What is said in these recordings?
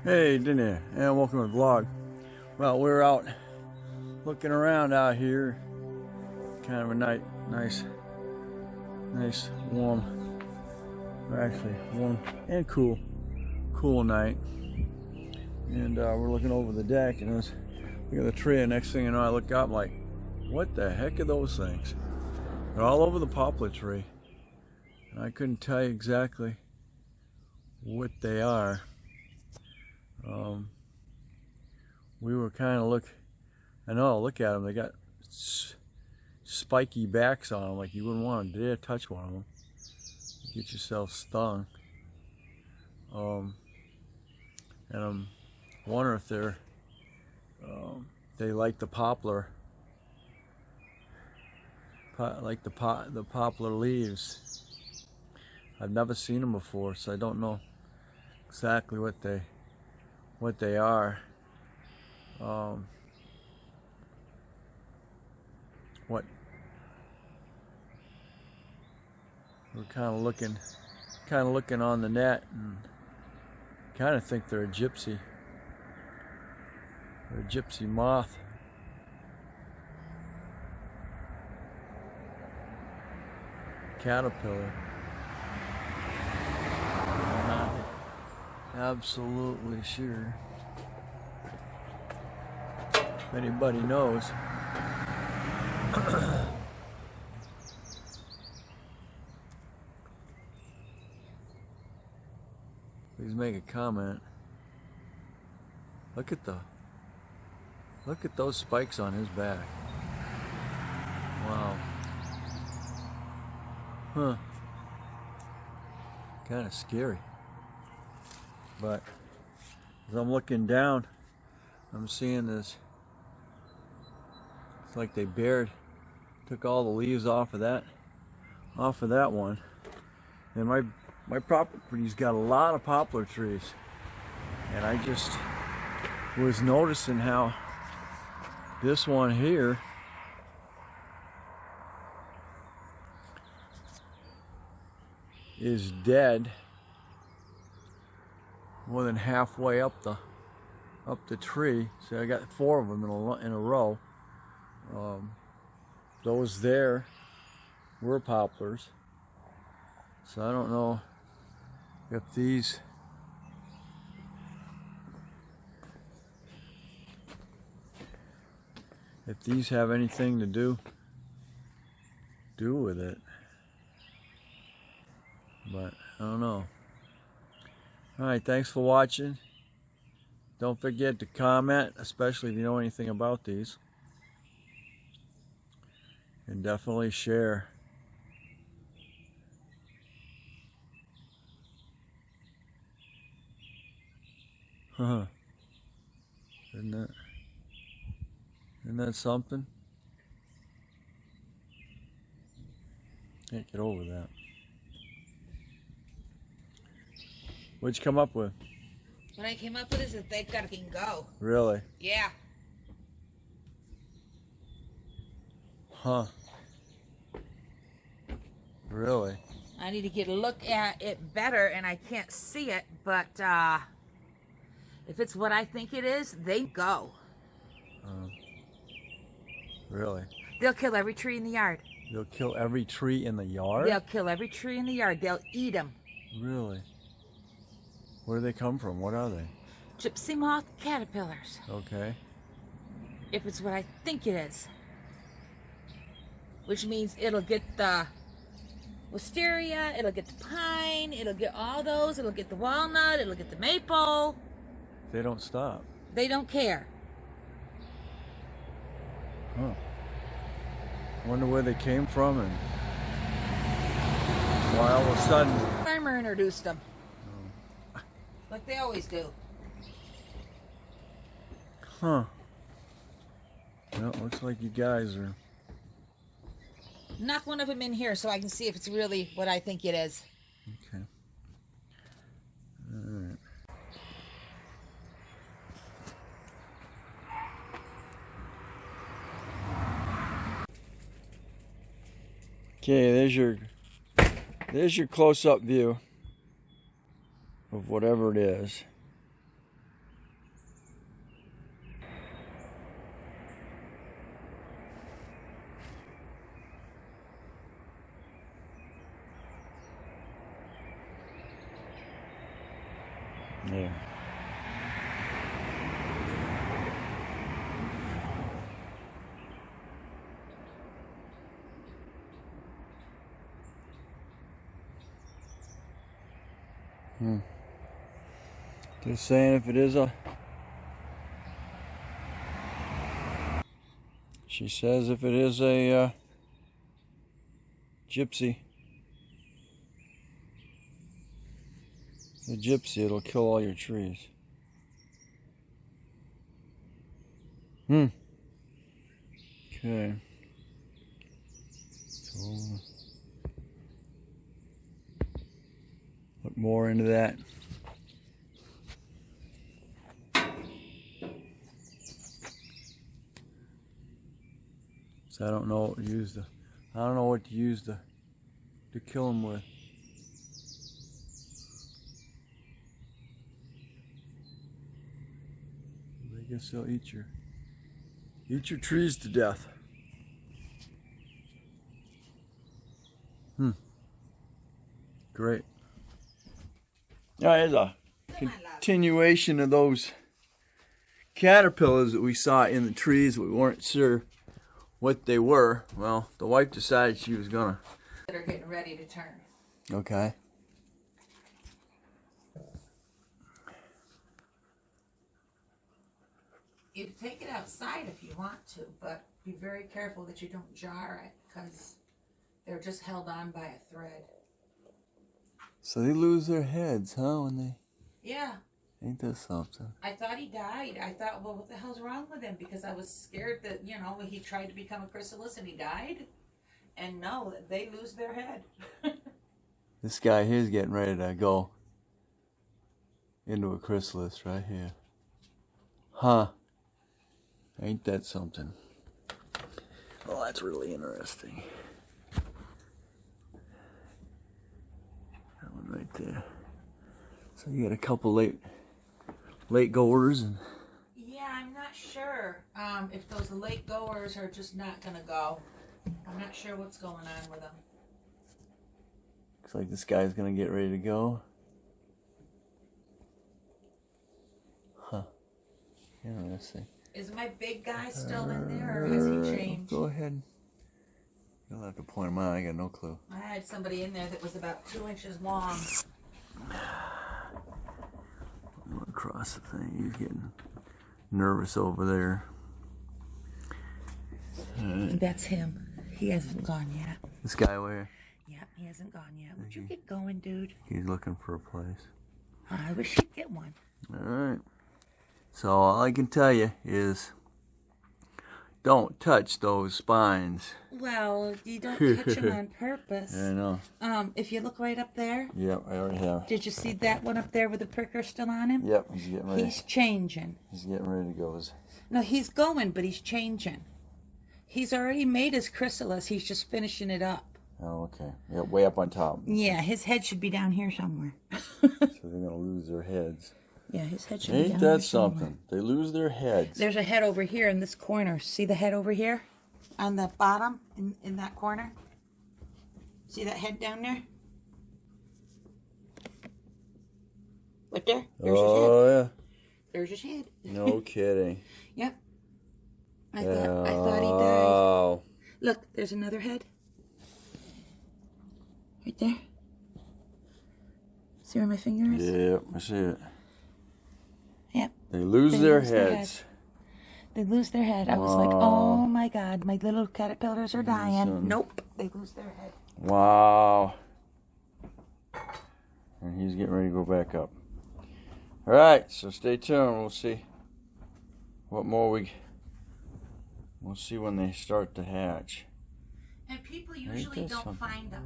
Hey, Denny, and welcome to the vlog. Well, we're out looking around out here. Kind of a nice, warm, or actually warm and cool night. And we're looking over the deck, and look at the tree. And next thing you know, I look up, I'm like, what the heck are those things? They're all over the poplar tree, and I couldn't tell you exactly what they are. We were kind of look at them. They got spiky backs on them, like you wouldn't want to dare touch one of them. You get yourself stung. And I'm wondering if they like the poplar, the poplar leaves. I've never seen them before, so I don't know exactly what they are. We're kind of looking on the net, and kind of think they're a gypsy. They're a gypsy moth. Caterpillar. I'm not absolutely sure. If anybody knows. Please make a comment. Look at those spikes on his back. Wow. Huh. Kind of scary. But as I'm looking down, I'm seeing this. It's like they took all the leaves off of that one. And my property's got a lot of poplar trees, and I just was noticing how this one here is dead, more than halfway up the tree. So I got 4 of them in a row. Those there were poplars, so I don't know if these have anything to do with it, but I don't know. Alright, thanks for watching. Don't forget to comment, especially if you know anything about these, and definitely share. Isn't that something? Can't get over that. What'd you come up with? What I came up with is that they've got to go. Really? Yeah. Huh. Really? I need to get a look at it better, and I can't see it, but if it's what I think it is, they go. Really? They'll kill every tree in the yard. They'll kill every tree in the yard? They'll kill every tree in the yard. They'll eat them. Really? Where do they come from? What are they? Gypsy moth caterpillars. Okay. If it's what I think it is. Which means it'll get the wisteria, it'll get the pine, it'll get all those, it'll get the walnut, it'll get the maple. They don't stop. They don't care. Huh. Wonder where they came from and why all of a sudden. Farmer introduced them. Oh. Like they always do. Huh. Well, looks like you guys are. Knock one of them in here so I can see if it's really what I think it is. Okay. All right. Okay, there's your close-up view of whatever it is. Yeah. Just saying, if it is a... She says if it is a gypsy, the gypsy, it'll kill all your trees. Okay. So, look more into that. So I don't know what to use to, to kill them with. I guess they'll eat your trees to death. Great. Yeah, here's a continuation of those caterpillars that we saw in the trees. We weren't sure what they were. Well, the wife decided she was gonna. That are getting ready to turn. Okay. You can take it outside if you want to, but be very careful that you don't jar it, because they're just held on by a thread. So they lose their heads, huh? When they. Yeah. Ain't that something? I thought he died. I thought, well, what the hell's wrong with him? Because I was scared that, you know, he tried to become a chrysalis and he died. And no, they lose their head. This guy here's getting ready to go into a chrysalis right here. Huh. Ain't that something? Oh, that's really interesting. That one right there. So you got a couple late goers and... Yeah, I'm not sure if those late goers are just not going to go. I'm not sure what's going on with them. Looks like this guy's going to get ready to go. Huh. Interesting. Is my big guy still in there, or has he changed? Go ahead. You'll have to point him out. I got no clue. I had somebody in there that was about 2 inches long. I'm going across the thing. He's getting nervous over there. That's him. He hasn't gone yet. This guy over here? Yep, he hasn't gone yet. Would you get going, dude? He's looking for a place. I wish he'd get one. Alright. So all I can tell you is don't touch those spines. Well, you don't touch them on purpose. I know. If you look right up there. Yep, I already have. Did you see that one up there with the pricker still on him? Yep, he's getting ready. He's changing. He's getting ready to go. No, he's going, but he's changing. He's already made his chrysalis. He's just finishing it up. Oh, okay. Yeah, way up on top. Yeah, his head should be down here somewhere. So they're going to lose their heads. Yeah, his head should be down here. Ain't that something? They lose their heads. There's a head over here in this corner. See the head over here? On the bottom, in that corner? See that head down there? Right there? There's his head. Oh, yeah. There's his head. No kidding. Yep. I thought he died. Look, there's another head. Right there. See where my finger is? Yep, I see it. Yep. They lose their heads. They lose their head. I was like, oh my God, my little caterpillars are dying. Nope, they lose their head. Wow. And he's getting ready to go back up. All right, so stay tuned. We'll see what more we'll see when they start to hatch. And people usually don't find them.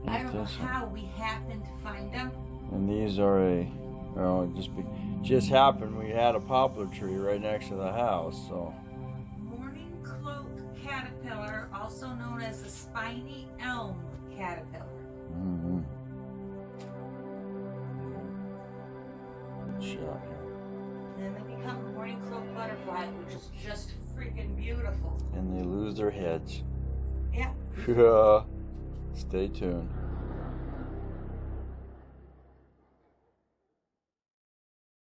I don't know how we happen to find them. And these are just happened. We had a poplar tree right next to the house, so. Morning cloak caterpillar, also known as the spiny elm caterpillar. Mm-hmm. Good shot. And then they become a morning cloak butterfly, which is just freaking beautiful. And they lose their heads. Yeah. Yeah. Stay tuned.